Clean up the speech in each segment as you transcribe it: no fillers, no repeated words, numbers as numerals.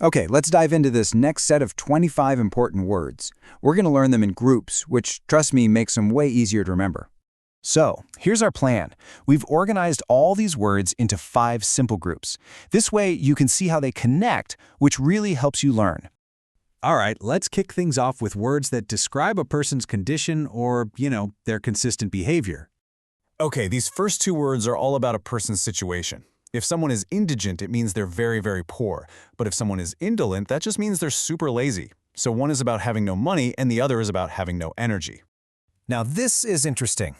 Okay, let's dive into this next set of 25 important words. We're going to learn them in groups, which, trust me, makes them way easier to remember. So, here's our plan. We've organized all these words into 5 simple groups. This way, you can see how they connect, which really helps you learn. All right, let's kick things off with words that describe a person's condition or, their consistent behavior. Okay, these first 2 words are all about a person's situation. If someone is indigent, it means they're very, very poor. But if someone is indolent, that just means they're super lazy. So one is about having no money and the other is about having no energy. Now, this is interesting.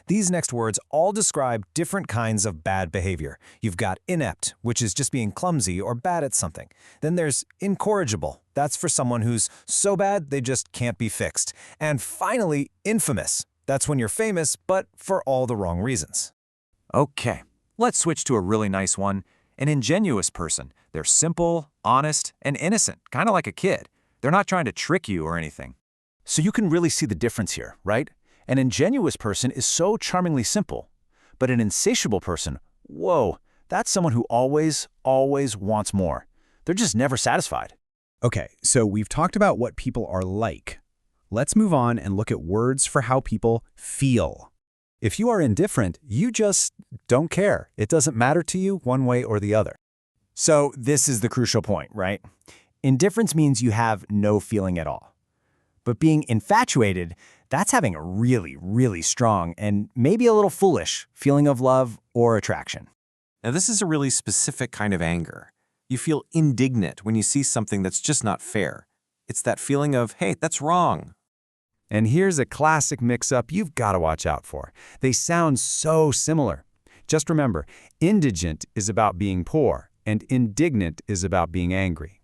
These next words all describe different kinds of bad behavior. You've got inept, which is just being clumsy or bad at something. Then there's incorrigible. That's for someone who's so bad they just can't be fixed. And finally, infamous. That's when you're famous, but for all the wrong reasons. Okay, let's switch to a really nice one. An ingenuous person. They're simple, honest, and innocent, kind of like a kid. They're not trying to trick you or anything. So you can really see the difference here, right? An ingenuous person is so charmingly simple. But an insatiable person, whoa, that's someone who always wants more. They're just never satisfied. Okay, so we've talked about what people are like. Let's move on and look at words for how people feel. If you are indifferent, you just don't care. It doesn't matter to you one way or the other. So this is the crucial point, right? Indifference means you have no feeling at all. But being infatuated, that's having a really strong and maybe a little foolish feeling of love or attraction. Now, this is a really specific kind of anger. You feel indignant when you see something that's just not fair. It's that feeling of, hey, that's wrong. And here's a classic mix-up you've got to watch out for. They sound so similar. Just remember, indigent is about being poor, and indignant is about being angry.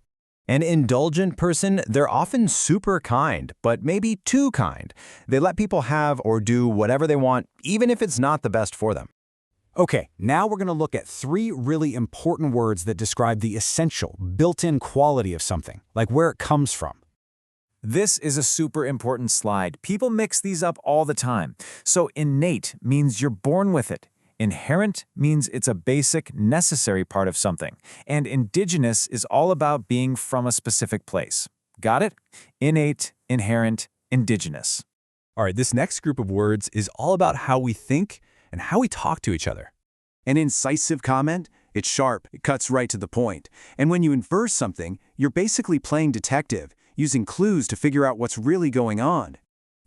An indulgent person, they're often super kind, but maybe too kind. They let people have or do whatever they want, even if it's not the best for them. Okay, now we're going to look at 3 really important words that describe the essential, built-in quality of something, like where it comes from. This is a super important slide. People mix these up all the time. So innate means you're born with it. Inherent means it's a basic, necessary part of something. And indigenous is all about being from a specific place. Got it? Innate, inherent, indigenous. All right, this next group of words is all about how we think and how we talk to each other. An incisive comment, it's sharp, it cuts right to the point. And when you infer something, you're basically playing detective, using clues to figure out what's really going on.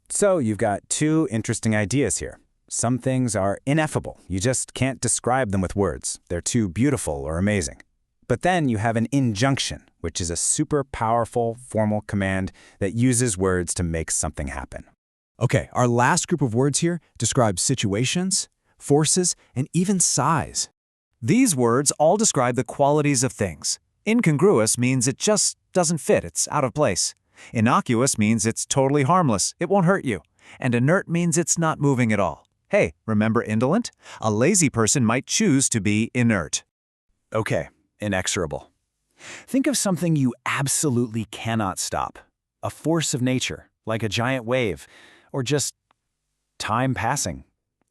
So you've got 2 interesting ideas here. Some things are ineffable. You just can't describe them with words. They're too beautiful or amazing. But then you have an injunction, which is a super powerful formal command that uses words to make something happen. Okay, our last group of words here describes situations, forces, and even size. These words all describe the qualities of things. Incongruous means it just doesn't fit, it's out of place. Innocuous means it's totally harmless, it won't hurt you. And inert means it's not moving at all. Hey, remember indolent? A lazy person might choose to be inert. Okay, inexorable. Think of something you absolutely cannot stop. A force of nature, like a giant wave, or just time passing.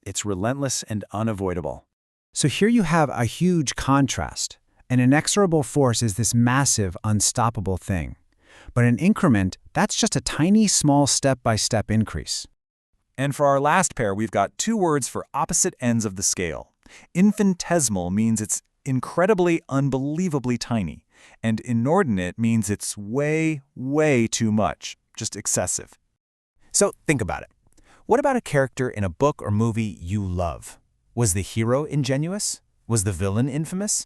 It's relentless and unavoidable. So here you have a huge contrast. An inexorable force is this massive, unstoppable thing. But an increment, that's just a tiny, small step-by-step increase. And for our last pair, we've got 2 words for opposite ends of the scale. Infinitesimal means it's incredibly, unbelievably tiny. And inordinate means it's way too much, just excessive. So think about it. What about a character in a book or movie you love? Was the hero ingenuous? Was the villain infamous?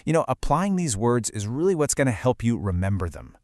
Applying these words is really what's going to help you remember them.